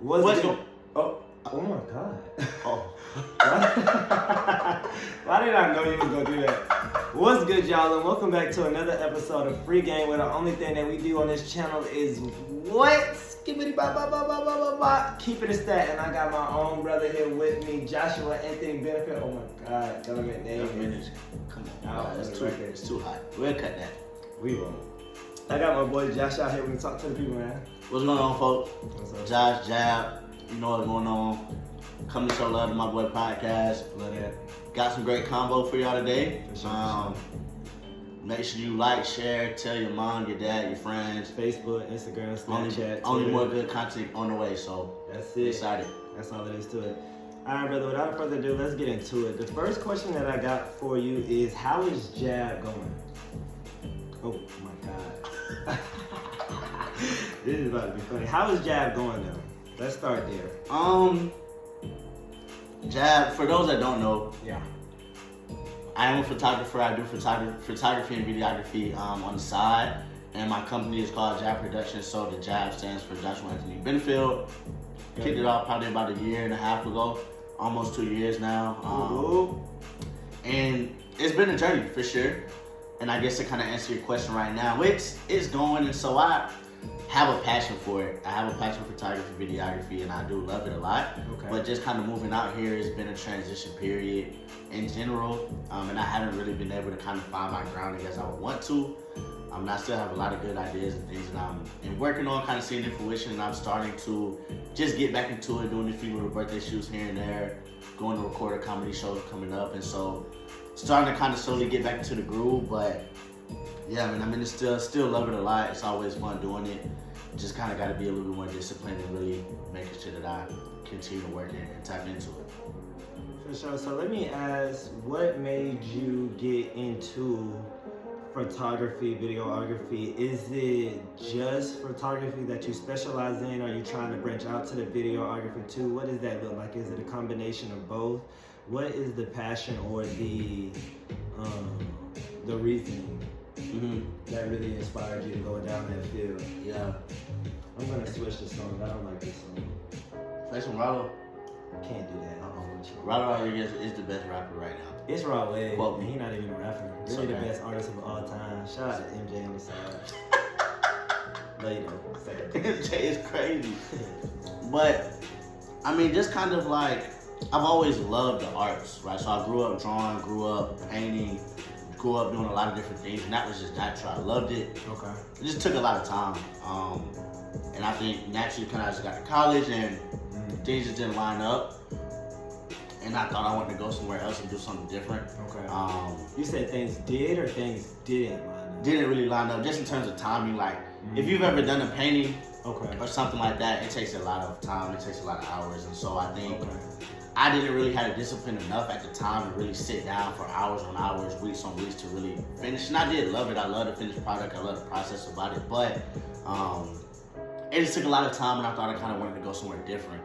What's going? Oh my God. Oh. Why did I know you was gonna do that? What's good, y'all, and welcome back to another episode of Free Game, where the only thing that we do on this channel is what? Skibbity ba ba ba ba ba ba ba. Keep it a stat, and I got my own brother here with me, Joshua Anthony Bennafield. Oh my God, government name. Come on, it's too hot. We'll cut that. We won't. I got my boy Josh out here. We can talk to the people, man. What's going on, folks? What's up? Josh, J.A.B, you know what's going on. Come to show love to my boy podcast. Love that. Got some great combo for y'all today. For sure. Make sure you like, share, tell your mom, your dad, your friends. Facebook, Instagram, Snapchat, Only more good content on the way, so that's it. Excited. That's all there is to it. All right, brother, without further ado, let's get into it. The first question that I got for you is, how is J.A.B going? Oh my God. This is about to be funny. How is J.A.B going though? Let's start there. J.A.B, for those that don't know, Yeah. I am a photographer. I do photography and videography on the side, and my company is called J.A.B Productions. So the J.A.B stands for Joshua Anthony Bennafield. Kicked it off probably about a year and a half ago, almost 2 years now. And it's been a journey for sure. And I guess to kind of answer your question right now, it's going, and so I have a passion for it. I have a passion for photography, videography, and I do love it a lot. Okay. But just kind of moving out here has been a transition period in general, and I haven't really been able to kind of find my grounding as I would want to. And I still have a lot of good ideas and things that I'm working on, kind of seeing in fruition, and I'm starting to just get back into it, doing a few little birthday shoots here and there, going to record a comedy show coming up, and so starting to kind of slowly get back into the groove. But yeah, I mean, it's still love it a lot. It's always fun doing it. Just kind of got to be a little bit more disciplined and really making sure that I continue to work and tap into it. For sure. So let me ask, what made you get into photography, videography? Is it just photography that you specialize in? Are you trying to branch out to the videography too? What does that look like? Is it a combination of both? What is the passion or the reasoning that really inspired you to go down that field? Yeah. I'm gonna switch the song. I don't like this song. Play some Rollo. I can't do that. Rollo Rodriguez is the best rapper right now. It's Raw Wave. Quote And me. he's not even a rapper. It's Really okay. the best artist of all time. Shout out to MJ on the side. Later. Jay is crazy. But, I mean, just kind of like, I've always loved the arts, right? So I grew up drawing, grew up painting, grew up doing a lot of different things, and that was just natural. I loved it. Okay. It just took a lot of time. And I think naturally kind of just got to college and things just didn't line up. And I thought I wanted to go somewhere else and do something different. Okay. You said things did or things didn't line up? Didn't really line up, just in terms of timing. Like, if you've ever done a painting Okay. or something like that, it takes a lot of time, it takes a lot of hours. And so I think Okay. I didn't really have the discipline enough at the time to really sit down for hours on hours, weeks on weeks to really finish. And I did love it. I love the finished product. I love the process about it. But it just took a lot of time, and I thought I kind of wanted to go somewhere different.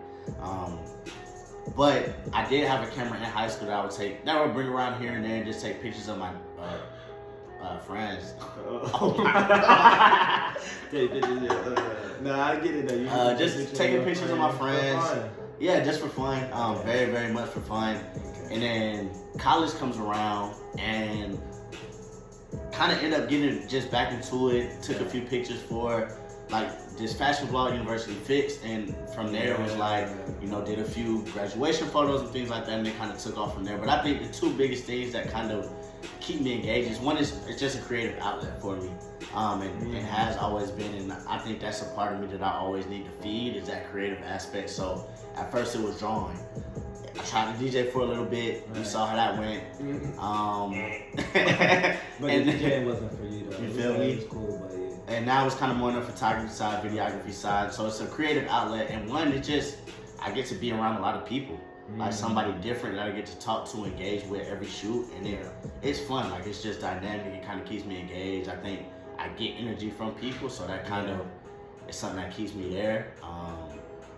But I did have a camera in high school that I would bring around here and there and just take pictures of my friends. Oh my God. No, I get it though. Just taking pictures of my friends. Yeah, just for fun. Very, very much for fun. Okay. And then college comes around and kind of end up getting just back into it. Took a few pictures for like this fashion vlog University Fixed, and from there it was like, you know, did a few graduation photos and things like that, and they kind of took off from there. But I think the two biggest things that kind of keep me engaged is one is it's just a creative outlet for me, and it has always been, and I think that's a part of me that I always need to feed, is that creative aspect. So at first it was drawing. I tried to DJ for a little bit. Right. You saw how that went. But and the DJ wasn't for you though. You feel me? It was cool, but yeah. And now it's kind of more on the photography side, videography side. So it's a creative outlet, and one, it just, I get to be around a lot of people. Like somebody different that I get to talk to, engage with every shoot, and it's fun. Like, it's just dynamic. It kind of keeps me engaged. I think I get energy from people, so that kind of is something that keeps me there.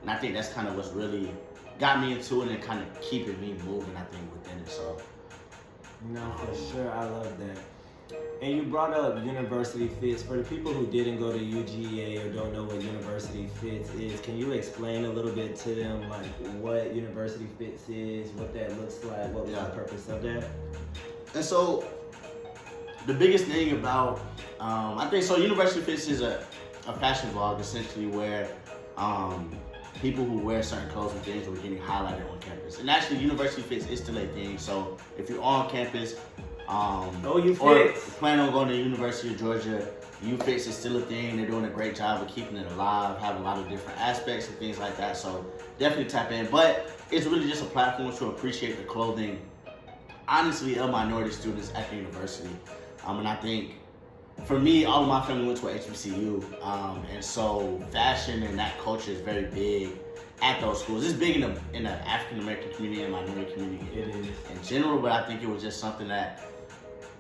And I think that's kind of what's really got me into it and kind of keeping me moving, I think, within it. So No, for sure. I love that. And you brought up University Fits. For the people who didn't go to UGA or don't know what University Fits is, can you explain a little bit to them, like what University Fits is, what that looks like, what was the purpose of that? And so, the biggest thing about, I think, so University Fits is a fashion vlog essentially where people who wear certain clothes and things were getting highlighted on campus. And actually, University Fits is still a thing. So if you're on campus, you or fits. plan on going to University of Georgia, UFits is still a thing. They're doing a great job of keeping it alive, have a lot of different aspects and things like that. So definitely tap in. But it's really just a platform to appreciate the clothing, honestly, of minority students at the university. And I think for me, all of my family went to a HBCU, and so fashion and that culture is very big at those schools. It's big in the African American community and minority community in general, but I think it was just something that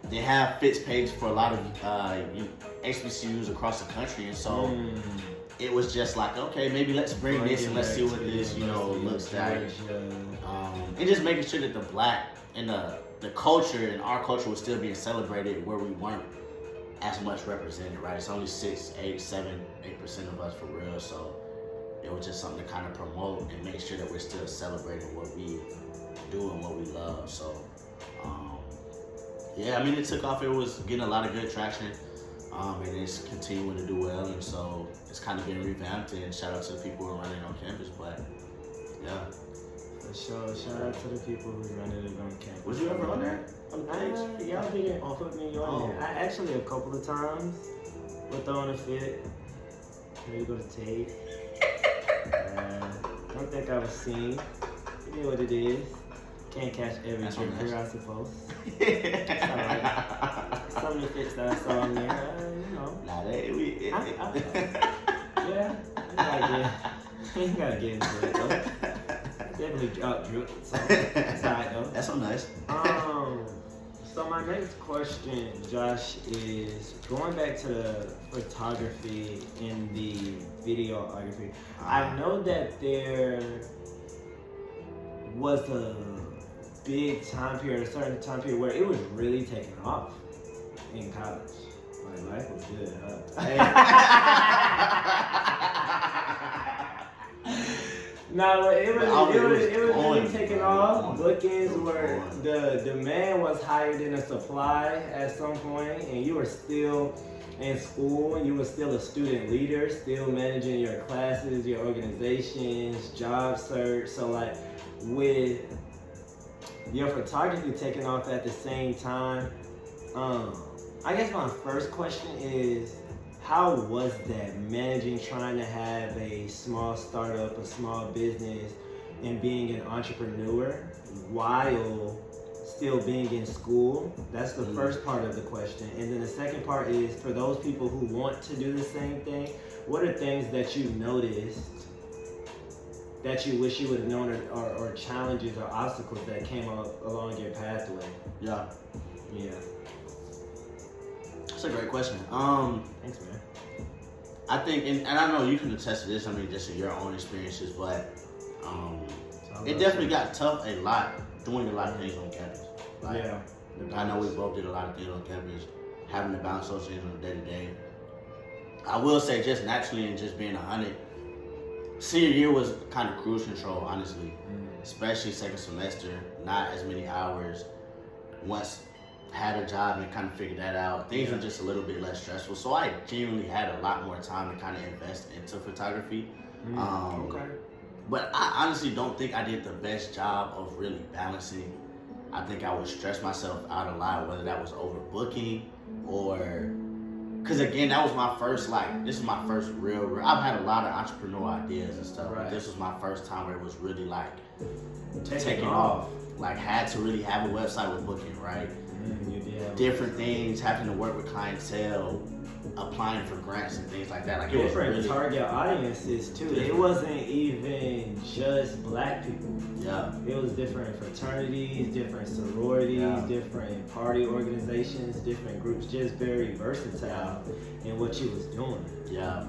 they have Fits page for a lot of HBCUs across the country, and so it was just like, okay, maybe let's bring this and let's see what this looks like, and just making sure that the black and the culture and our culture was still being celebrated where we weren't as much represented, right? It's only 8% of us for real, so it was just something to kind of promote and make sure that we're still celebrating what we do and what we love. So, yeah, I mean, it took off. It was getting a lot of good traction, and it's continuing to do well, and so it's kind of been revamped, and shout out to the people who are running on campus, but yeah. For sure. Shout out to the people who running it on campus. Was you ever on there? Y'all didn't put me on there. I actually a couple of times with on a fit. Maybe go to tape. Don't think I was seen. You know what it is. Can't catch every trick here, I suppose. It's alright. Some of the fits that I saw on there, Nah, you gotta get into it though. Definitely drip, so that's alright though. That's so nice. So my next question, Josh, is going back to the photography and the videography. I know that there was a big time period, a certain time period where it was really taking off in college. Like life was good, No, it was really taking off. Bookings were, the demand was higher than the supply at some point, and you were still in school, you were still a student leader, still managing your classes, your organizations, job search. So like with your photography taking off at the same time, I guess my first question is, how was that managing, trying to have a small startup, a small business, and being an entrepreneur while still being in school? That's the first part of the question. And then the second part is, for those people who want to do the same thing, what are things that you noticed that you wish you would have known, or challenges or obstacles that came up along your pathway? Yeah. That's a great question. Thanks, man. I think, and I know you can attest to this, I mean, just in your own experiences, but it definitely got tough a lot, doing a lot of things on campus. Like, I know we both did a lot of things on campus, having to balance those things on a day-to-day. I will say, just naturally and just being 100, senior year was kind of cruise control, honestly. Especially second semester, not as many hours. Once had a job and kind of figured that out, things were just a little bit less stressful. So I genuinely had a lot more time to kind of invest into photography. But I honestly don't think I did the best job of really balancing. I think I would stress myself out a lot, whether that was overbooking or, because again, that was my first, this is my first real, I've had a lot of entrepreneurial ideas and stuff, but this was my first time where it was really taking off. Like, had to really have a website with booking, right? Different things, having to work with clientele, applying for grants and things like that. Like, it was really target audiences too. Different. It wasn't even just black people. Yeah. It was different fraternities, different sororities, different party organizations, different groups. Just very versatile in what you was doing. Yeah.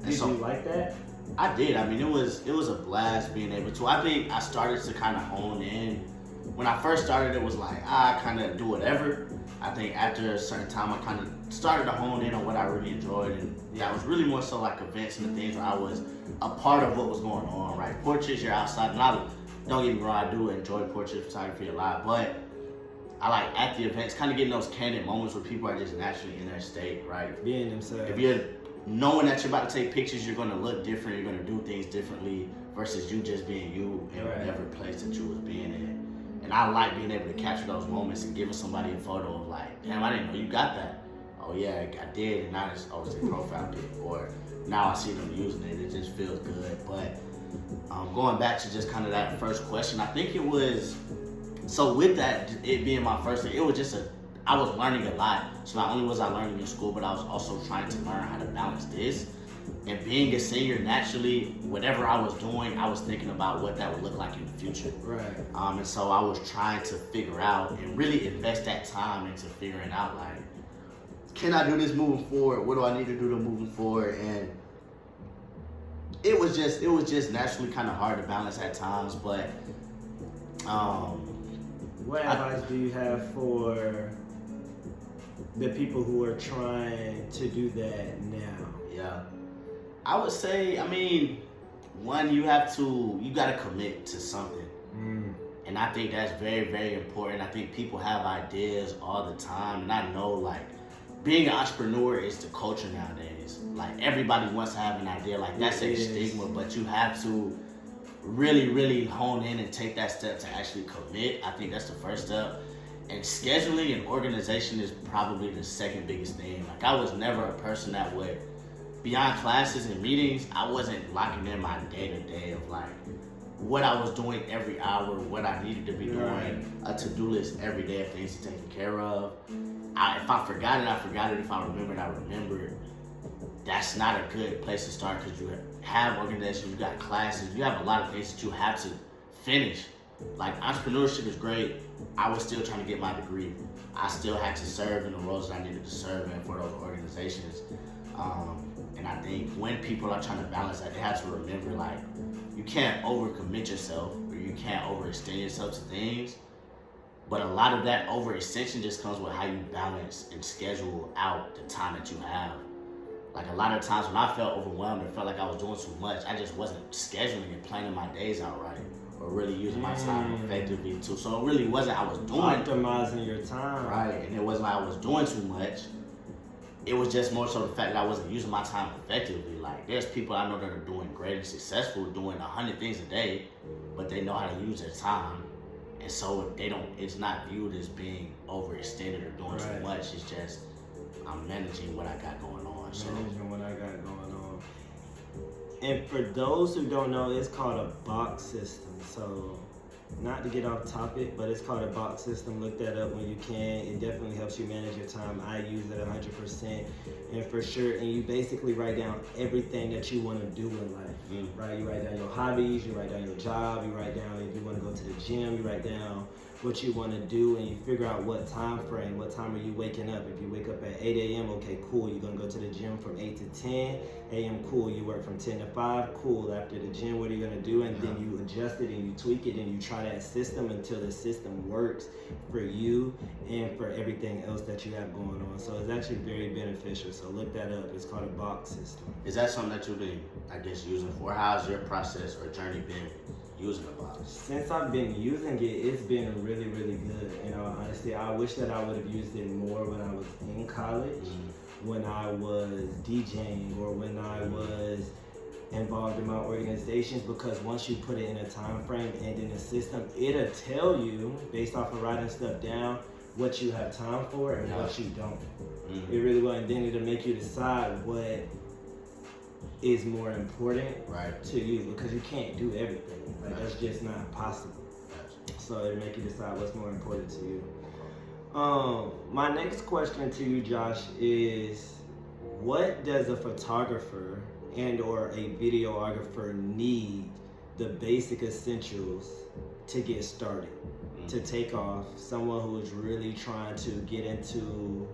Did you like that? I did. I mean, it was a blast being able to. I think I started to kind of hone in when I first started, it was like, I kind of do whatever. I think after a certain time, I kind of started to hone in on what I really enjoyed, and that was really more so like events and the things where I was a part of what was going on, right? Portraits, you're outside, and don't get me wrong, I do enjoy portrait photography a lot, but I like at the events, kind of getting those candid moments where people are just naturally in their state, right? Being themselves. If you're knowing that you're about to take pictures, you're going to look different, you're going to do things differently versus you just being you in whatever place that you was being in. And I like being able to capture those moments and giving somebody a photo of like, damn, I didn't know you got that. Oh yeah, I did, and now it's obviously profile pic, or now I see them using it. It just feels good. But going back to just kind of that first question, I think it was, so with that, it being my first thing, it was just I was learning a lot. So not only was I learning in school, but I was also trying to learn how to balance this. And being a senior, naturally, whatever I was doing, I was thinking about what that would look like in the future. Right. And so I was trying to figure out and really invest that time into figuring out, like, can I do this moving forward? What do I need to do to moving forward? And it was just naturally kind of hard to balance at times, but what advice do you have for the people who are trying to do that now? Yeah, I would say, I mean, one, you got to commit to something. And I think that's very, very important. I think people have ideas all the time, and I know, like, being an entrepreneur is the culture nowadays. Like, everybody wants to have an idea. Like, that's a stigma, but you have to really, really hone in and take that step to actually commit. I think that's the first step. And scheduling and organization is probably the second biggest thing. Like, I was never a person that would, beyond classes and meetings, I wasn't locking in my day-to-day of, like, what I was doing every hour, what I needed to be doing, a to-do list every day of things to take care of. If I forgot it, I forgot it. If I remembered, I remembered. That's not a good place to start, because you have organization, you got classes, you have a lot of things that you have to finish. Like, entrepreneurship is great. I was still trying to get my degree. I still had to serve in the roles that I needed to serve in for those organizations. And I think when people are trying to balance that, they have to remember, like, you can't overcommit yourself, or you can't overextend yourself to things. But a lot of that overextension just comes with how you balance and schedule out the time that you have. Like, a lot of times when I felt overwhelmed and felt like I was doing too much, I just wasn't scheduling and planning my days out right, or really using my time effectively too. So it really wasn't I was doing optimizing your time. Right, and it wasn't like I was doing too much. It was just more so the fact that I wasn't using my time effectively. Like, there's people I know that are doing great and successful, doing 100 things a day, but they know how to use their time. And so it's not viewed as being overextended or doing too much. It's just, I'm managing what I got going on. Managing what I got going on. And for those who don't know, it's called a box system. So, not to get off topic, but it's called a box system. Look that up when you can. It definitely helps you manage your time. I use it 100%, and for sure. And you basically write down everything that you want to do in life, right? You write down your hobbies, you write down your job, you write down if you want to go to the gym, you write down what you want to do, and you figure out what time frame, what time are you waking up. If you wake up at 8 a.m., okay, cool, you're going to go to the gym from 8 to 10 a.m., cool, you work from 10 to 5, cool, after the gym, what are you going to do? And then you adjust it and you tweak it and you try that system until the system works for you and for everything else that you have going on. So it's actually very beneficial, so look that up. It's called a box system. Is that something that you've been, I guess, using for? How's your process or journey been using the box? Since I've been using it, it's been really, really good. You know, honestly, I wish that I would have used it more when I was in college, when I was DJing, or when I was involved in my organizations, because once you put it in a time frame and in a system, it'll tell you, based off of writing stuff down, what you have time for and what you don't. It really will, and then it'll make you decide what is more important to you, because you can't do everything. Like, that's just not possible. So it'll make you decide what's more important to you. My next question to you, Josh, is what does a photographer and or a videographer need, the basic essentials to get started, to take off? Someone who is really trying to get into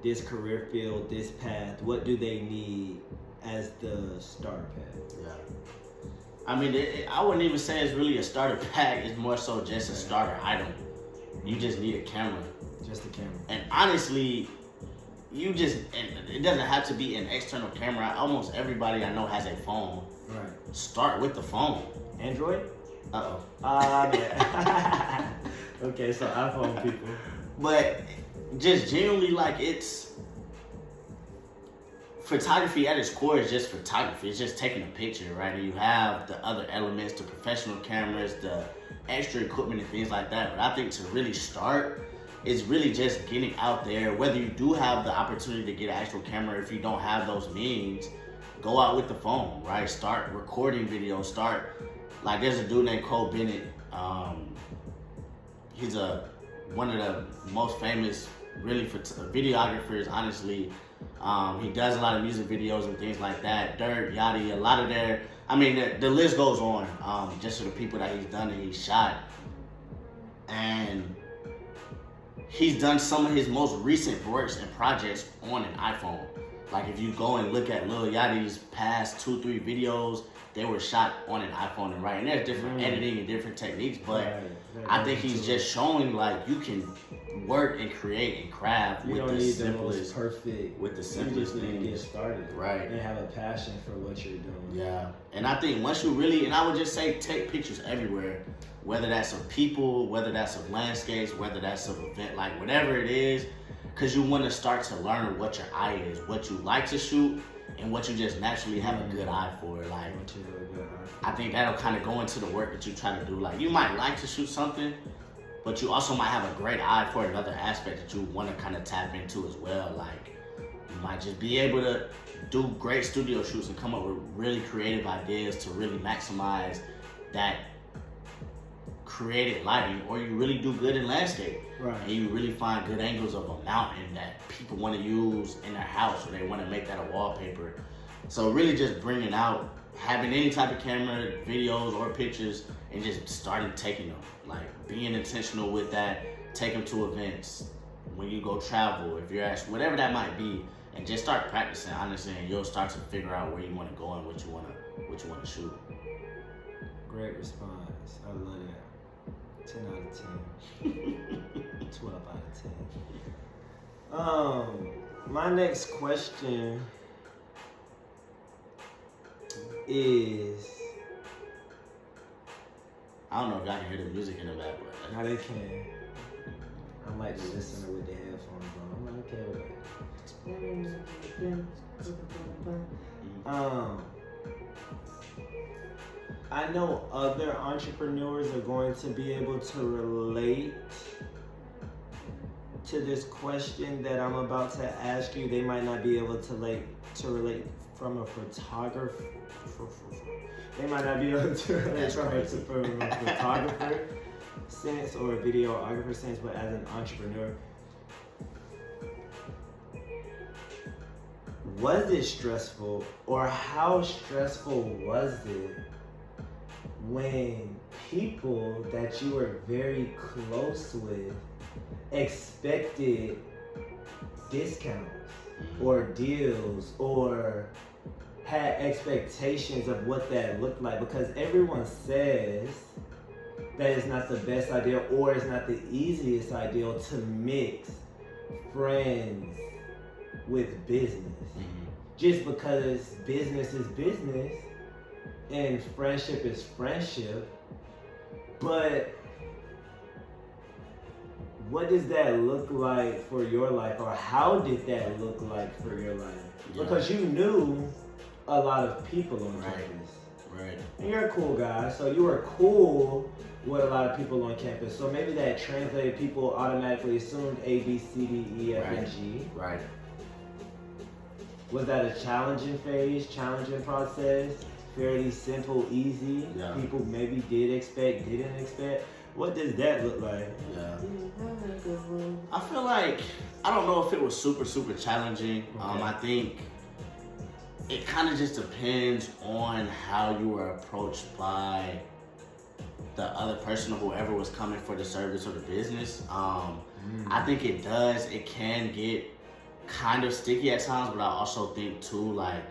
this career field, this path, what do they need as the start path? I mean, I wouldn't even say it's really a starter pack. It's more so just a starter item. You just need a camera. Just a camera. And honestly, and it doesn't have to be an external camera. Almost everybody I know has a phone. Right. Start with the phone. Android? Uh-oh. Yeah. Okay, so iPhone people. But just genuinely, like, it's photography at its core is just photography. It's just taking a picture, right? And you have the other elements, the professional cameras, the extra equipment and things like that. But I think to really start is really just getting out there. Whether you do have the opportunity to get an actual camera, if you don't have those means, go out with the phone, right? Start recording videos. Like, there's a dude named Cole Bennett. He's one of the most famous, really, videographers, honestly. He does a lot of music videos and things like that. Dirt, Yachty, a lot of the list goes on. Just for the people that he's done and he's shot. And he's done some of his most recent works and projects on an iPhone. Like, if you go and look at Lil Yachty's past 2-3 videos, they were shot on an iPhone, and there's different editing and different techniques, but I think he's just showing, like, you can work and create and craft with the simplest, with the simplest things. You need to get started, right? And have a passion for what you're doing. Yeah, and I think once you really, and I would just say, take pictures everywhere, whether that's of people, whether that's of landscapes, whether that's of event, like whatever it is, because you want to start to learn what your eye is, what you like to shoot, and what you just naturally have a good eye for. Like, I think that'll kind of go into the work that you try to do. Like, you might like to shoot something, but you also might have a great eye for another aspect that you want to kind of tap into as well. Like, you might just be able to do great studio shoots and come up with really creative ideas to really maximize that creative lighting, or you really do good in landscape. Right. And you really find good angles of a mountain that people want to use in their house, or they want to make that a wallpaper. So really just bringing out, having any type of camera, videos, or pictures, and just starting taking them. Like, being intentional with that, take them to events, when you go travel, if you're asked, whatever that might be, and just start practicing, honestly, and you'll start to figure out where you want to go and what you want to shoot. Great response. I love that. 10 out of 10. 12 out of 10. My next question is, I don't know if y'all can hear the music in the back, but now they can. I might be listening with the headphones on. I'm okay with that. I know other entrepreneurs are going to be able to relate to this question that I'm about to ask you. They might not be able to relate from a photographer. They might not be able to relate from a photographer sense or a videographer sense, but as an entrepreneur, was it stressful, or how stressful was it when people that you were very close with expected discounts or deals, or had expectations of what that looked like? Because everyone says that it's not the best idea, or it's not the easiest ideal to mix friends with business. Just because business is business and friendship is friendship. But what does that look like for your life, or how did that look like for your life? Yeah. Because you knew a lot of people on campus. Right. And you're a cool guy, so you were cool with a lot of people on campus. So maybe that translated, people automatically assumed A, B, C, D, E, F, and G. Right. Was that a challenging phase, challenging process? Fairly simple, easy? Yeah. People maybe did expect, didn't expect? What does that look like? Yeah. I feel like, I don't know if it was super, super challenging. Okay. I think it kind of just depends on how you were approached by the other person or whoever was coming for the service or the business. I think it can get kind of sticky at times, but I also think too, like,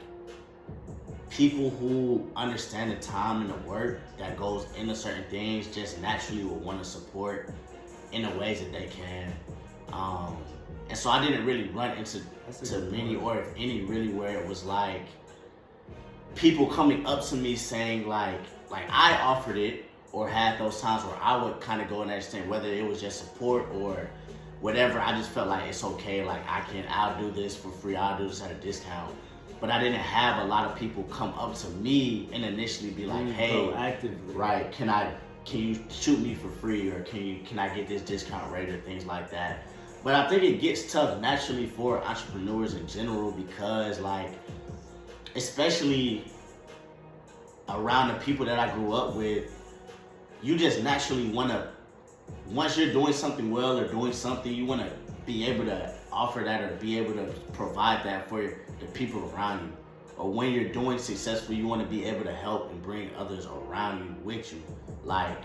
people who understand the time and the work that goes into certain things just naturally will want to support in the ways that they can. And so I didn't really run into many, or if any, really, where it was like people coming up to me saying like I offered it, or had those times where I would kind of go in that extent, whether it was just support or whatever. I just felt like it's okay, like I'll do this for free, I'll do this at a discount. But I didn't have a lot of people come up to me and initially be like, hey, proactively, right, can you shoot me for free, or can I get this discount rate, or things like that. But I think it gets tough naturally for entrepreneurs in general, because like, especially around the people that I grew up with, you just naturally want to, once you're doing something well or doing something, you want to be able to offer that or be able to provide that for the people around you. Or when you're doing successful, you want to be able to help and bring others around you with you. Like,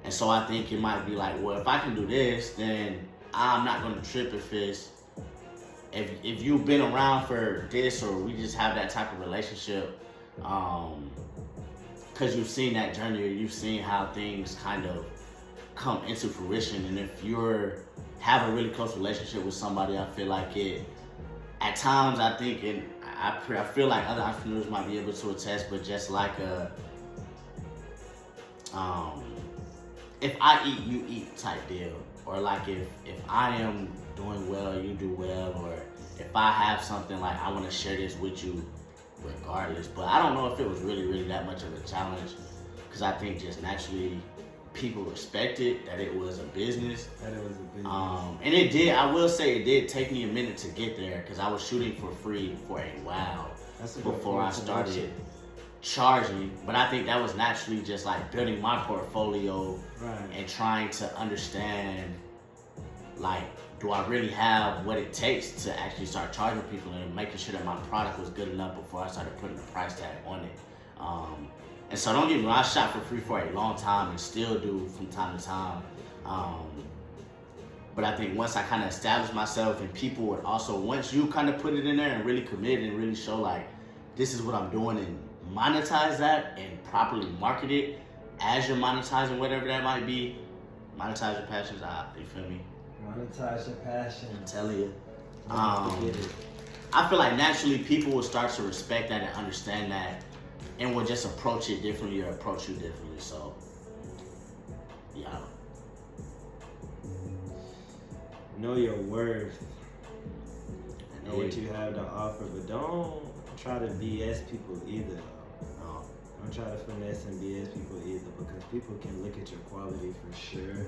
and so I think it might be like, well, if I can do this, then I'm not going to trip if you've been around for this, or we just have that type of relationship, because you've seen that journey, or you've seen how things kind of come into fruition. And if have a really close relationship with somebody, I feel like it, at times, I think, and I feel like other entrepreneurs might be able to attest, but just like if I eat, you eat type deal. Or like if I am doing well, you do well. Or if I have something, like I want to share this with you regardless. But I don't know if it was really that much of a challenge, because I think just naturally people respected that it was a business. And it did, I will say, it did take me a minute to get there, because I was shooting for free for a while before I started charging. But I think that was naturally just like building my portfolio, and trying to understand, like, do I really have what it takes to actually start charging people, and making sure that my product was good enough before I started putting the price tag on it. And so don't get me wrong, I shot for free for a long time and still do from time to time. But I think once I kind of established myself, and people would also, once you kind of put it in there and really commit and really show like, this is what I'm doing, and monetize that and properly market it as you're monetizing whatever that might be. Monetize your passions, you feel me? Monetize your passion. I'm telling you. I feel like naturally people will start to respect that and understand that, and will just approach it differently, or approach you differently. So, yeah. Know your worth. Know what you have to offer, but don't try to BS people either. No. Don't try to finesse and BS people either, because people can look at your quality for sure.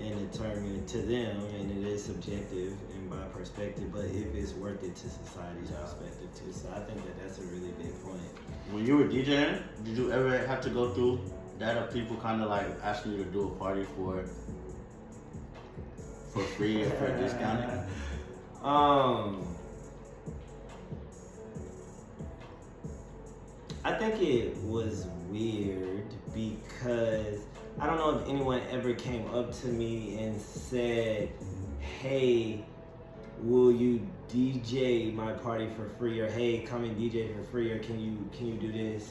And determine to them, and it is subjective and by perspective, but if it's worth it to society's perspective too. So I think that's a really big point. When you were DJing, did you ever have to go through that, of people kind of like asking you to do a party for free or for discounting? I think it was weird, because I don't know if anyone ever came up to me and said, hey, will you DJ my party for free, or hey, come and DJ for free, or can you do this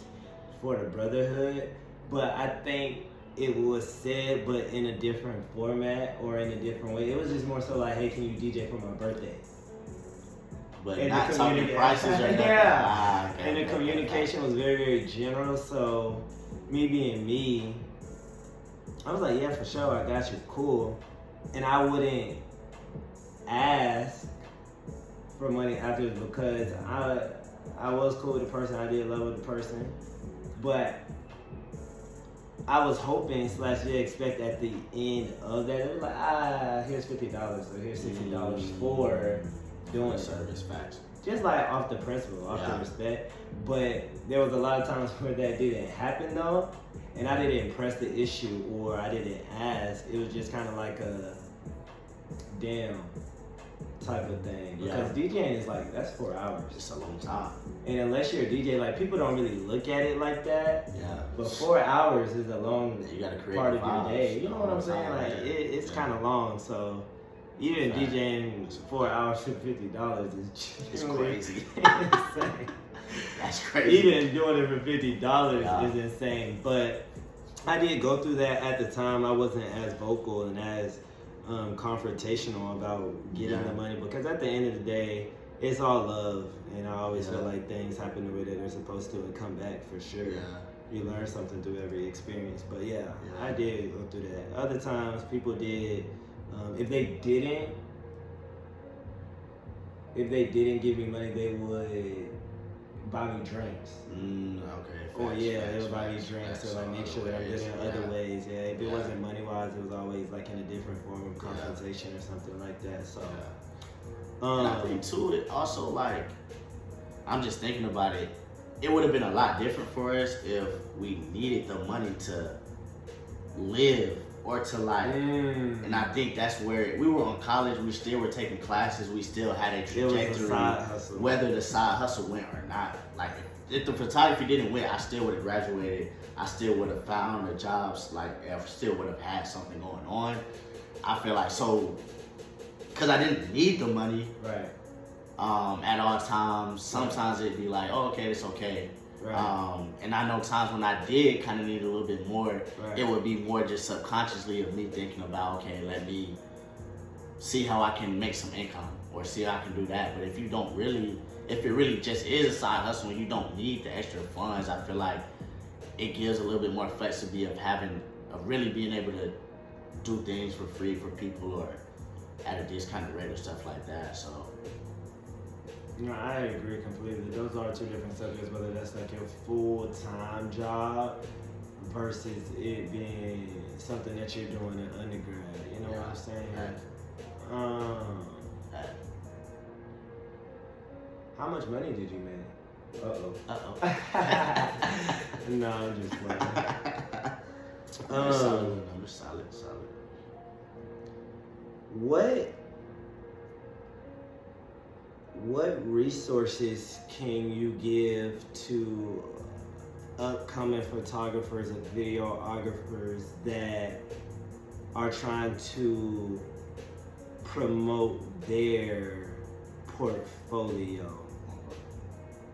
for the brotherhood? But I think it was said, but in a different format or in a different way. It was just more so like, hey, can you DJ for my birthday? But and not talking prices or nothing. Yeah. And the communication was very general. So me being me, I was like, yeah, for sure, I got you, cool. And I wouldn't ask for money afterwards, because I was cool with the person, I did love with the person, but I was hoping / expect at the end of that, it was like, here's $50 or here's $60 for doing service facts. Just like off the principle, off the respect. But there was a lot of times where that didn't happen though, and I didn't press the issue, or I didn't ask. It was just kind of like a damn type of thing. Because DJing is like, that's 4 hours. It's a long time. And unless you're a DJ, like, people don't really look at it like that. Yeah. But 4 hours is a long you gotta create part of your day. You know what I'm saying? Time, like, it's kind of long. So Even DJing 4 hours for $50 is It's crazy. insane. That's crazy. Even doing it for $50 is insane. But I did go through that at the time. I wasn't as vocal and as confrontational about getting the money, because at the end of the day, it's all love, and I always feel like things happen the way that they're supposed to and come back for sure. You learn something through every experience. But I did go through that. Other times, people did. If they didn't give me money, they would buy me drinks. Okay. They would buy me drinks to like make sure that I'm good in other ways. If it wasn't money wise, it was always like in a different form of compensation or something like that. So, and I think too, it also like, I'm just thinking about it. It would have been a lot different for us if we needed the money to live or to like, and I think that's where we were on college. We still were taking classes. We still had a trajectory, it was a side hustle. Whether the side hustle went or not. Like if the photography didn't win, I still would have graduated. I still would have found the jobs. Like I still would have had something going on. I feel like so, because I didn't need the money. Right. At all times. Sometimes it'd be like, oh, okay, it's okay. Right. And I know times when I did kind of need a little bit more, it would be more just subconsciously of me thinking about, okay, let me see how I can make some income or see how I can do that. But if it really just is a side hustle and you don't need the extra funds, I feel like it gives a little bit more flexibility of really being able to do things for free for people or at a discounted rate or stuff like that. So. No, I agree completely. Those are two different subjects, whether that's like your full-time job versus it being something that you're doing in undergrad. You know what I'm saying? How much money did you make? No, I'm just playing. Solid. What resources can you give to upcoming photographers and videographers that are trying to promote their portfolio?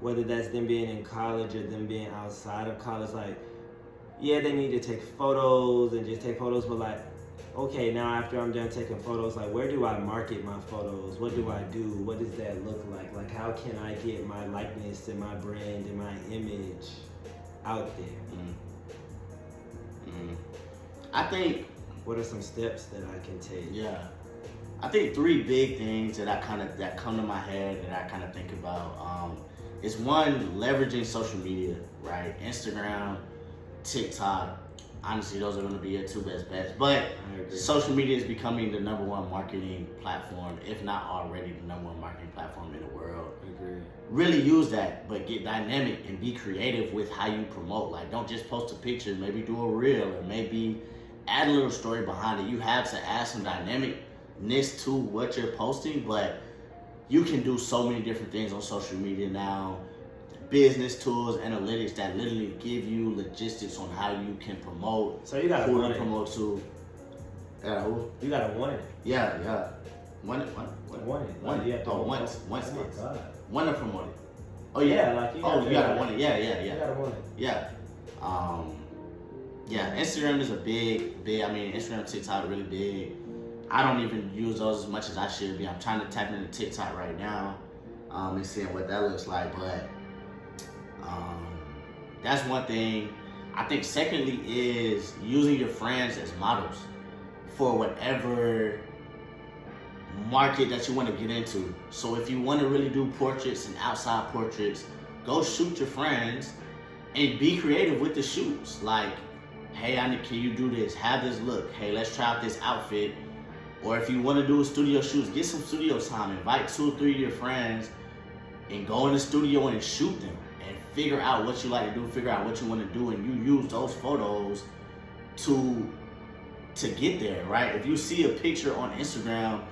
Whether that's them being in college or them being outside of college, like, they need to take photos and just take photos, but like, okay, now after I'm done taking photos, like where do I market my photos? What do I do? What does that look like? Like how can I get my likeness and my brand and my image out there? I think, what are some steps that I can take? I think 3 big things that that come to my head that I kind of think about is one, leveraging social media, right? Instagram, TikTok. Honestly, those are going to be your 2 best bets. But social media is becoming the #1 marketing platform, if not already the #1 marketing platform in the world. Really use that, but get dynamic and be creative with how you promote. Like, don't just post a picture. Maybe do a reel or maybe add a little story behind it. You have to add some dynamicness to what you're posting, but you can do so many different things on social media now. Business tools, analytics that literally give you logistics on how you can promote. So you gotta who want to promote to. Who? You gotta want it. Want it. Want to promote it. Oh yeah, like you gotta want it. You gotta want it. Instagram is a big. I mean, Instagram, TikTok, really big. I don't even use those as much as I should be. I'm trying to tap into TikTok right now, and seeing what that looks like, but. That's one thing. I think secondly is using your friends as models for whatever market that you want to get into. So if you want to really do portraits and outside portraits, go shoot your friends and be creative with the shoots. Like, hey, can you do this? Have this look. Hey, let's try out this outfit. Or if you want to do studio shoots, get some studio time. Invite 2 or 3 of your friends and go in the studio and shoot them. Figure out what you like to do, figure out what you want to do, and you use those photos to get there, right? If you see a picture on Instagram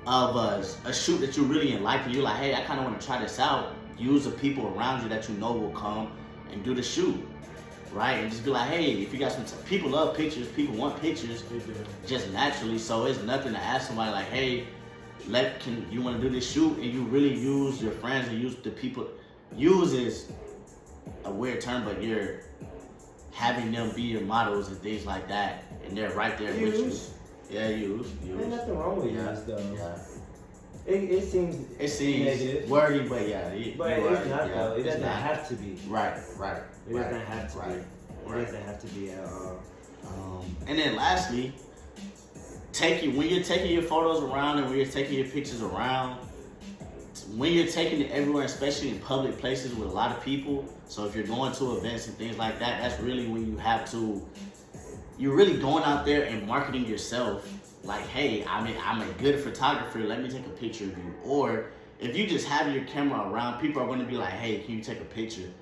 of a shoot that you really like, and you're like, hey, I kind of want to try this out, use the people around you that you know will come and do the shoot. right? And just be like, hey, if you got some, people love pictures, people want pictures, just naturally. So it's nothing to ask somebody like, hey, can you want to do this shoot? And you really use your friends and use the people. Use is a weird term, but you're having them be your models and things like that, and they're right there with you. Yeah, use. There's nothing wrong with use though. Yeah. It seems negative. Wordy, but yeah. But it's not though. It doesn't have to be. Right. It doesn't have to be. It doesn't have to be at all. And then lastly, when you're taking your photos around and when you're taking your pictures around, when you're taking it everywhere, especially in public places with a lot of people, so if you're going to events and things like that, that's really when you're really going out there and marketing yourself. Like, hey, I'm a good photographer, let me take a picture of you. Or if you just have your camera around, people are going to be like, hey, can you take a picture?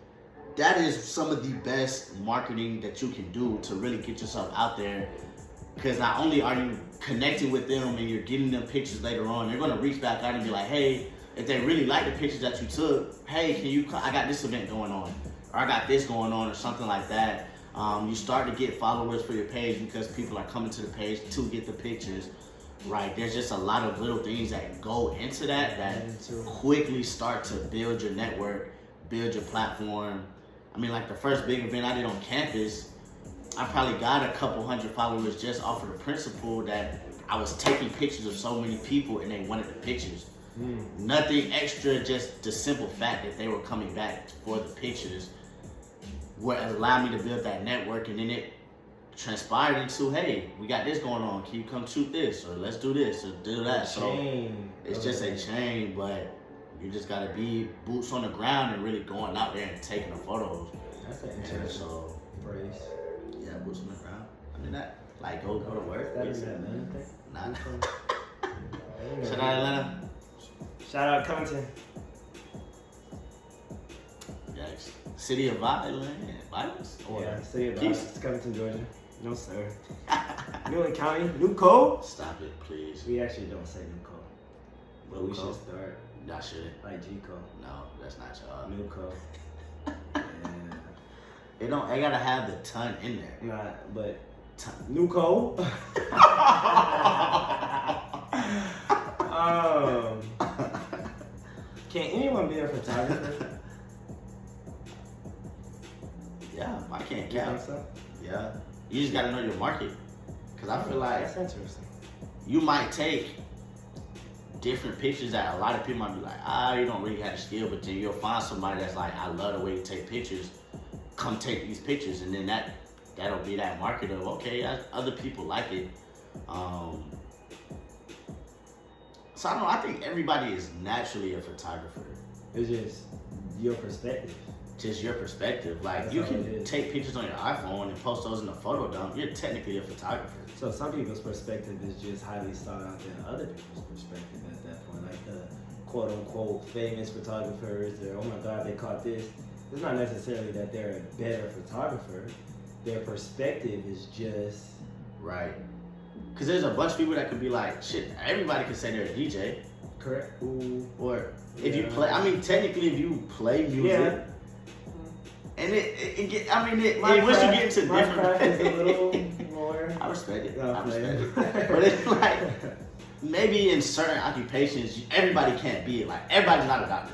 That is some of the best marketing that you can do to really get yourself out there. Because not only are you connecting with them and you're getting them pictures later on, they're going to reach back out and be like, hey, if they really like the pictures that you took, hey, I got this event going on, or I got this going on, or something like that. You start to get followers for your page because people are coming to the page to get the pictures, right? There's just a lot of little things that go into that quickly start to build your network, build your platform. I mean, like the first big event I did on campus, I probably got a couple hundred followers just off of the principle that I was taking pictures of so many people and they wanted the pictures. Nothing extra, just the simple fact that they were coming back for the pictures what allowed me to build that network, and then it transpired into, hey, we got this going on, can you come shoot this, or let's do this, or do that. So it's just a chain, but you just gotta be boots on the ground and really going out there and taking the photos. That's an interesting phrase. Yeah, boots on the ground. I mean that, like go to work. That is that Atlanta thing? Nah. Shout out Atlanta. Shout out Covington. Yikes. City of Violence? Yeah, City of Violence, Covington, Georgia. No, sir. Newland County, New Code. Stop it, please. We actually don't say New Code. But we should start. Y'all shouldn't. Like G Code. No, that's not y'all. New Code. It gotta have the ton in there. Nah, but New Code. Can anyone be a photographer? Yeah, I can't You count. think so? Yeah. You just gotta know your market. Cause I feel like that's interesting. You might take different pictures that a lot of people might be like, you don't really have the skill, but then you'll find somebody that's like, I love the way you take pictures. Come take these pictures, and then that'll be that market of, okay, other people like it. So I don't know, I think everybody is naturally a photographer. It's just your perspective. Just your perspective. Like, That's you all can it is. take pictures on your iPhone and post those in a photo dump. You're technically a photographer. So some people's perspective is just highly sought out than other people's perspective at that point. Like the quote unquote famous photographers, or oh my God, they caught this. It's not necessarily that they're a better photographer. Their perspective is just right. Because there's a bunch of people that could be like, shit, everybody can say they're a DJ. correct. Or if you play, I mean, technically, if you play music, and once you get into my different, craft is a little more. I respect it. No, I respect it. But it's like, maybe in certain occupations, everybody can't be it. Like, everybody's not a doctor.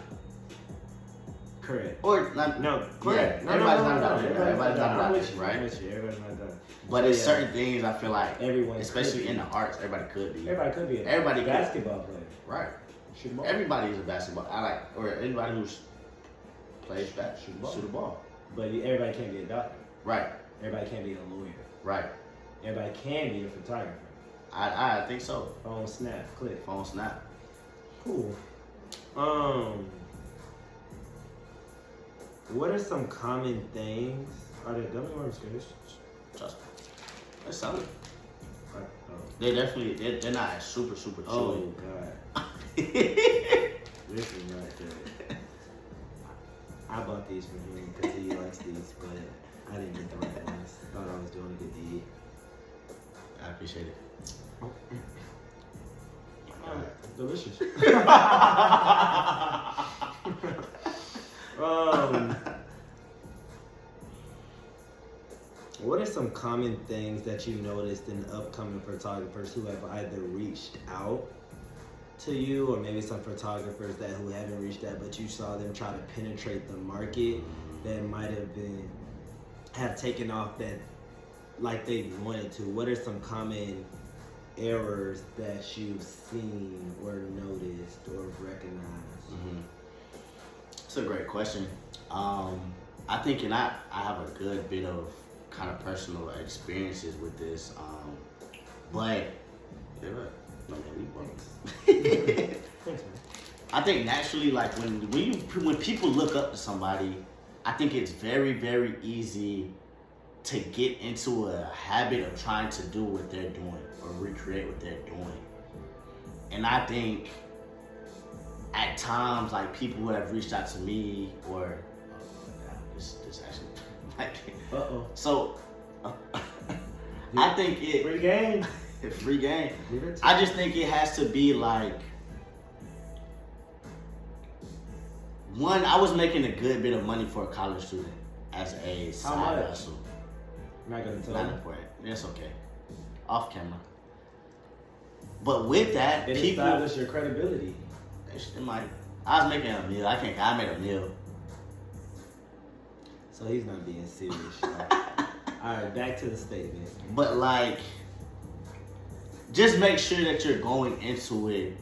Correct. Or not. No, correct. Yeah, everybody's not a doctor. Everybody's not a I'm doctor, with you. right? I'm with you. Everybody's not a doctor. But it's certain things I feel like, Everyone, especially in the arts, everybody could be. Everybody could be. Everybody could. Basketball player. Right. Shoot ball. Everybody is a basketball. Or anybody who plays shoot a ball. But everybody can't be a doctor. Right. Everybody can't be a lawyer. Right. Everybody can be a photographer. I think so. Phone snap, click. Phone snap. Cool. What are some common things? Are there dummy worms, guys? Trust me. They're solid. Oh. They're definitely, they're not super chewy. Oh, God. This is not good. I bought these for him because he likes these, but I didn't get the right ones. Thought I was doing a good deed. I appreciate it. Delicious. What are some common things that you noticed in upcoming photographers who have either reached out to you, or maybe some photographers who haven't reached out, but you saw them try to penetrate the market that might have taken off that like they wanted to? What are some common errors that you've seen or noticed or recognized? It's a great question. I think, and I have a good bit of kind of personal experiences with this, but Thanks, man. I think naturally, like when people look up to somebody, I think it's very, very easy to get into a habit of trying to do what they're doing or recreate what they're doing. And I think at times, like people who have reached out to me, or this actually, so I think it Free game. free game. I just think it has to be like, one, I was making a good bit of money for a college student as a side hustle. I'm not gonna tell Not you. important. It's okay. Off camera. But with that, It people established your credibility. it might. I was making a meal. I made a meal. So he's not being serious. Alright, back to the statement. But like, just make sure that you're going into it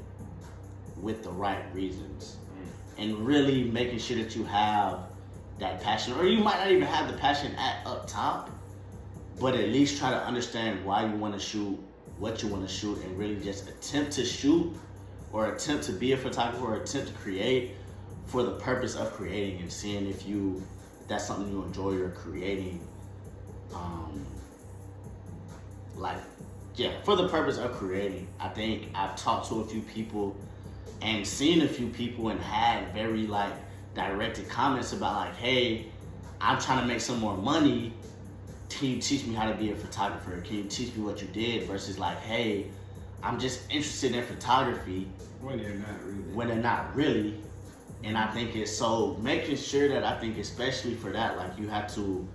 with the right reasons, and really making sure that you have that passion, or you might not even have the passion up top, but at least try to understand why you want to shoot, what you want to shoot, and really just attempt to shoot or attempt to be a photographer or attempt to create for the purpose of creating and seeing if that's something you enjoy or creating. For the purpose of creating. I think I've talked to a few people and seen a few people and had very like directed comments about like, hey, I'm trying to make some more money. Can you teach me how to be a photographer? Can you teach me what you did? Versus like, hey, I'm just interested in photography. When they're not really. When they're not really. And I think it's so making sure that, I think especially for that, like you have to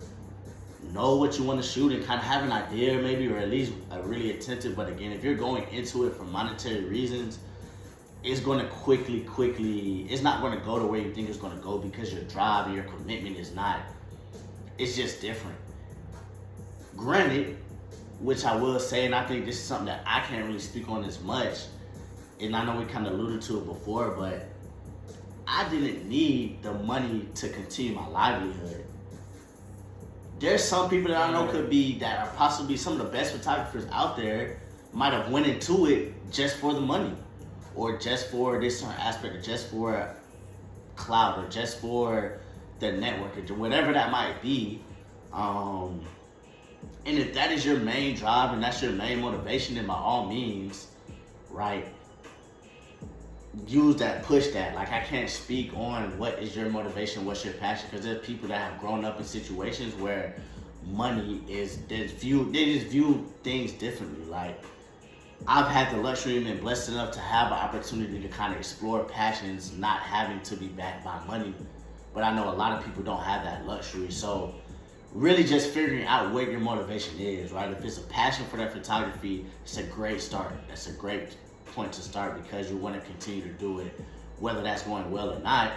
know what you want to shoot and kind of have an idea maybe, or at least a really attentive. But again, if you're going into it for monetary reasons, it's going to quickly, it's not going to go the way you think it's going to go, because your drive and your commitment is not, it's just different. Granted, which I will say, and I think this is something that I can't really speak on as much, and I know we kind of alluded to it before, but I didn't need the money to continue my livelihood. There's some people that I know that are possibly some of the best photographers out there, might have went into it just for the money, or just for this certain aspect, or just for clout, or just for the network, or whatever that might be. And if that is your main drive and that's your main motivation, then by all means, right, use that, push that. Like, I can't speak on what is your motivation, what's your passion, because there's people that have grown up in situations where money is, they just view things differently. Like, I've had the luxury and been blessed enough to have an opportunity to kind of explore passions not having to be backed by money, but I know a lot of people don't have that luxury. So really just figuring out what your motivation is, right? If it's a passion for that photography, it's a great start. That's a great point to start, because you want to continue to do it, whether that's going well or not.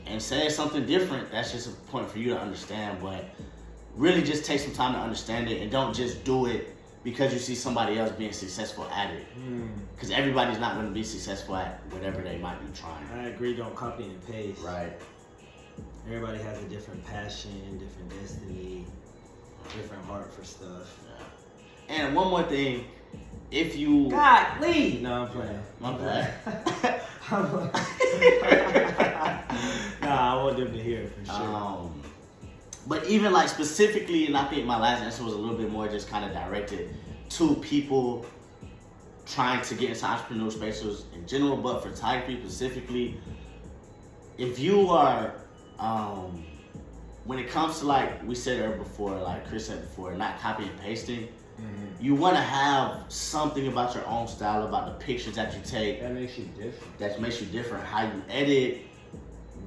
And say it's something different, that's just a point for you to understand. But really just take some time to understand it, and don't just do it because you see somebody else being successful at it. Because everybody's not going to be successful at whatever they might be trying. I agree, don't copy and paste. Right. Everybody has a different passion, different destiny, different heart for stuff. Yeah. And one more thing, if you... God, leave! No, I'm playing. My bad. Nah, I want them to hear it for sure. But even like specifically, and I think my last answer was a little bit more just kind of directed to people trying to get into entrepreneurial spaces in general, but photography specifically, if you are, when it comes to, like we said earlier before, like Chris said before, not copy and pasting, you want to have something about your own style, about the pictures that you take. That makes you different. That makes you different. How you edit,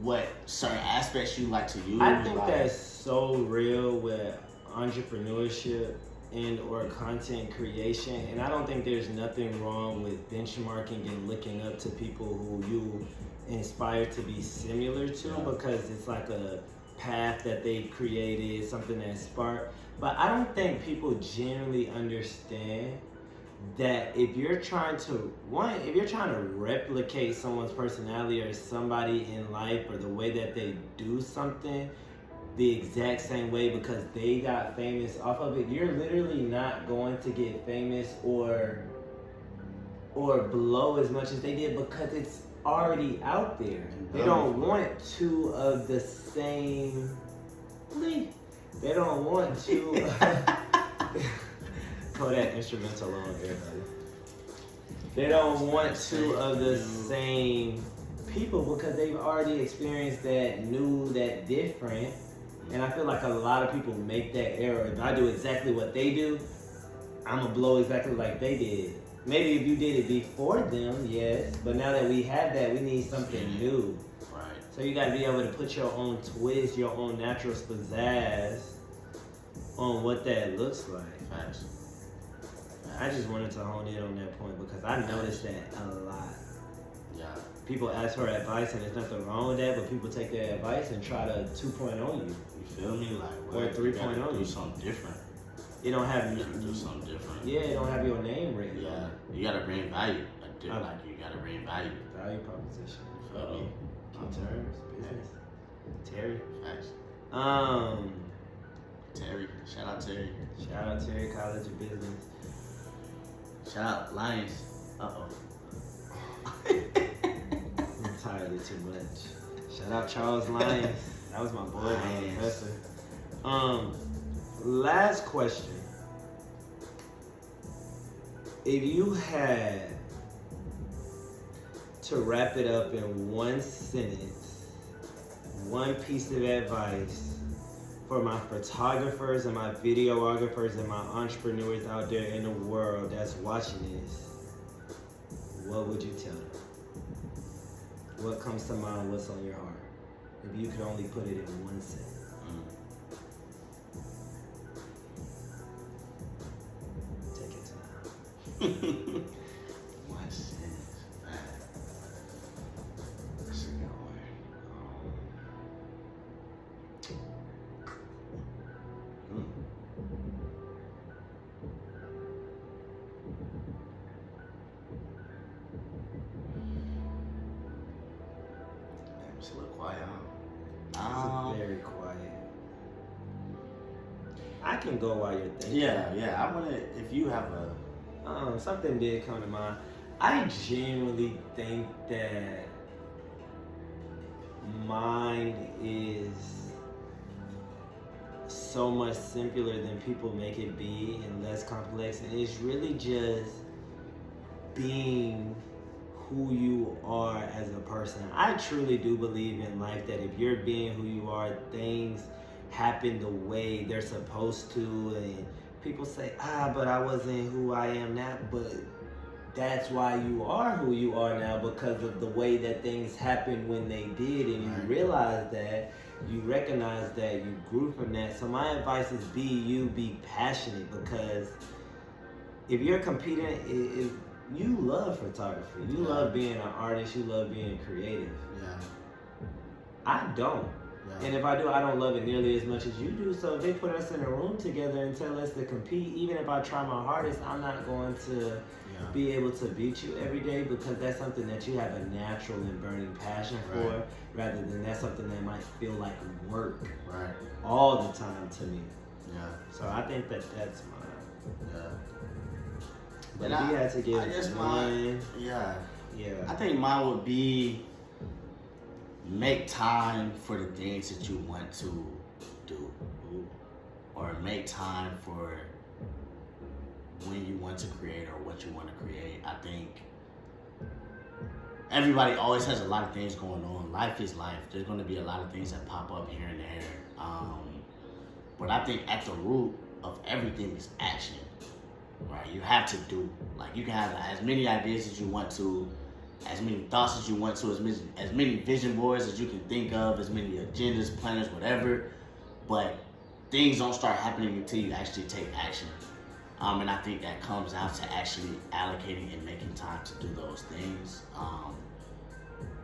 what certain aspects you like to use. I think like, that's so real with entrepreneurship and or content creation, and I don't think there's nothing wrong with benchmarking and looking up to people who you inspire to be similar to, because it's like a path that they created, something that sparked. But I don't think people generally understand that if you're trying to replicate someone's personality or somebody in life or the way that they do something the exact same way because they got famous off of it, you're literally not going to get famous or blow as much as they did, because it's already out there. They don't want two of the same. They don't want two. Throw that instrumental on, everybody. They don't want two of the same people because they've already experienced that new, that different. And I feel like a lot of people make that error. If I do exactly what they do, I'm gonna blow exactly like they did. Maybe if you did it before them, yes. But now that we have that, we need something new. Right. So you gotta be able to put your own twist, your own natural pizzazz on what that looks like. Facts. I just wanted to hone in on that point because I noticed that a lot. Yeah. People ask for advice and there's nothing wrong with that, but people take their advice and try to 2.0 you. You feel me? Like, or 3.0 do you. something different. You don't have You gotta do something different. Yeah, you don't have your name written. Yeah. You gotta bring value. Like you gotta bring value. Value proposition. You feel me? Key terms, business. Terry. Facts. Terry. Shout out Terry. Shout out Terry College of Business. Shout out Lions. Uh-oh. I'm tired of too much. Shout out Charles Lyons. That was my boy, my professor. Last question. If you had to wrap it up in one sentence, one piece of advice for my photographers and my videographers and my entrepreneurs out there in the world that's watching this, what would you tell them? What comes to mind? What's on your heart? If you could only put it in one sentence. Take it to now. One sentence. That's a good one. It's a little quiet, huh? It's very quiet. I can go while you're thinking. Yeah. I wanna. If you have a. Something did come to mind. I genuinely think that mine is so much simpler than people make it be and less complex, and it's really just being who you are as a person. I truly do believe in life that if you're being who you are, things happen the way they're supposed to, and people say, but I wasn't who I am now, but that's why you are who you are now, because of the way that things happened when they did, and you realize that, you recognize that, you grew from that. So my advice is be you, be passionate, because if you're competing, if you love photography, you love being an artist, you love being creative. Yeah. I don't. Yeah. And if I do, I don't love it nearly as much as you do. So if they put us in a room together and tell us to compete, even if I try my hardest, I'm not going to be able to beat you every day, because that's something that you have a natural and burning passion for, rather than that's something that might feel like work all the time to me. Yeah. So I think that that's mine. Yeah. But if you had to give I guess mine, I think mine would be make time for the things that you want to do, or make time for when you want to create or what you want to create. I think everybody always has a lot of things going on. Life is life. There's going to be a lot of things that pop up here and there. But I think at the root of everything is action. Right, you have to do. Like, you can have as many ideas as you want to, as many thoughts as you want to, as many vision boards as you can think of, as many agendas, planners, whatever. But things don't start happening until you actually take action. And I think that comes down to actually allocating and making time to do those things.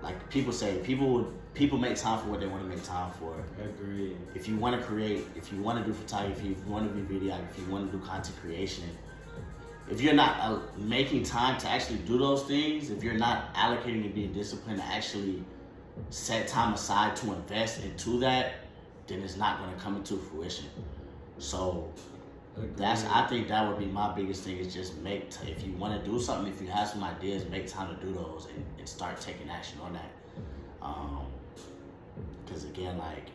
Like people say, people make time for what they want to make time for. Agreed. If you want to create, if you want to do photography, if you want to be videography, if you want to do content creation, if you're not making time to actually do those things, if you're not allocating and being disciplined to actually set time aside to invest into that, then it's not going to come into fruition. So I think that would be my biggest thing, is just if you want to do something, if you have some ideas, make time to do those and start taking action on that. Because again, like,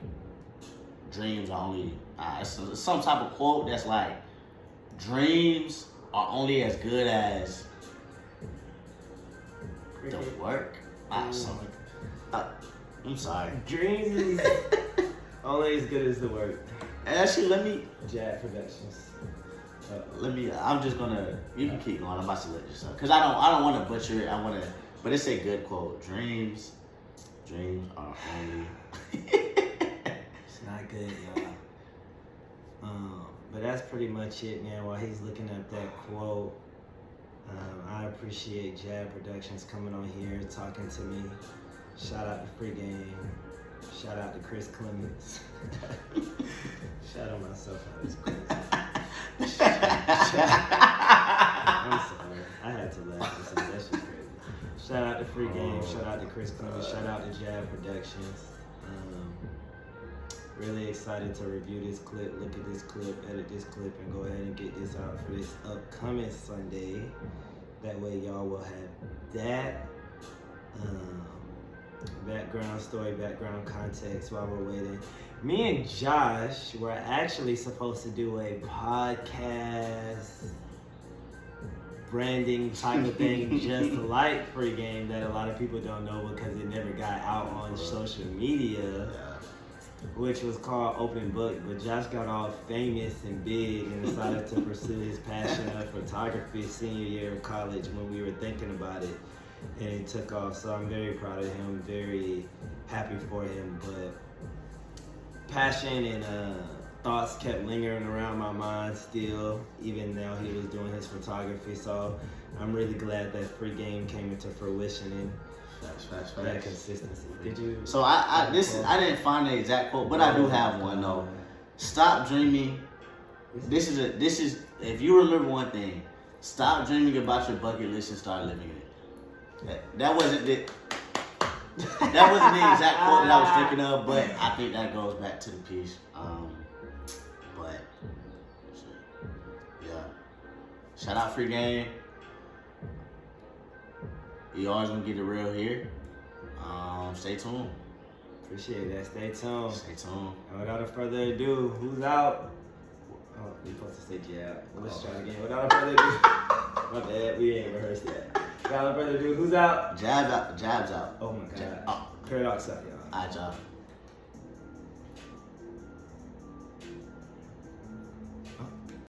dreams are only, it's some type of quote that's like, dreams are only as good as the work. I'm sorry. Dreams is only as good as the work. Actually, let me. J.A.B Productions. I'm just gonna. You can keep going. I'm about to let you start, because I don't want to butcher it. But it's a good quote. Dreams are only. It's not good, y'all. But that's pretty much it, man. While he's looking at that quote, I appreciate J.A.B Productions coming on here talking to me. Shout out to Free Game. Shout out to Chris Clements. Shout out myself out as crazy. I'm sorry. I had to laugh. That's just crazy. Shout out to Free Game. Shout out to Chris Clements. Shout out to J.A.B Productions. Really excited to review this clip, look at this clip, edit this clip, and go ahead and get this out for this upcoming Sunday. That way y'all will have that background story, background context while we're waiting. Me and Josh were actually supposed to do a podcast branding type of thing, just like Free Game, that a lot of people don't know because it never got out on social media, which was called Open Book. But Josh got all famous and big and decided to pursue his passion of photography senior year of college when we were thinking about it, and it took off. So I'm very proud of him, very happy for him. But passion and thoughts kept lingering around my mind still, even now he was doing his photography. So I'm really glad that Free Game came into fruition and that consistency. Did you? So I didn't find the exact quote, but I do have one though. Stop dreaming. This is if you remember one thing, stop dreaming about your bucket list and start living it. That wasn't the exact quote that I was thinking of, but I think that goes back to the piece. But yeah, shout out Free Game. You always gonna get it real here. Stay tuned. Appreciate that. Stay tuned. Stay tuned. And without further ado, who's out? Oh, we supposed to say J.A.B. Let's try it again. Without further ado, my bad. We ain't rehearsed yet. Without further ado, who's out? J.A.B out. J.A.B's out. Oh my God. Oh. Paradox out, y'all. Alright, y'all.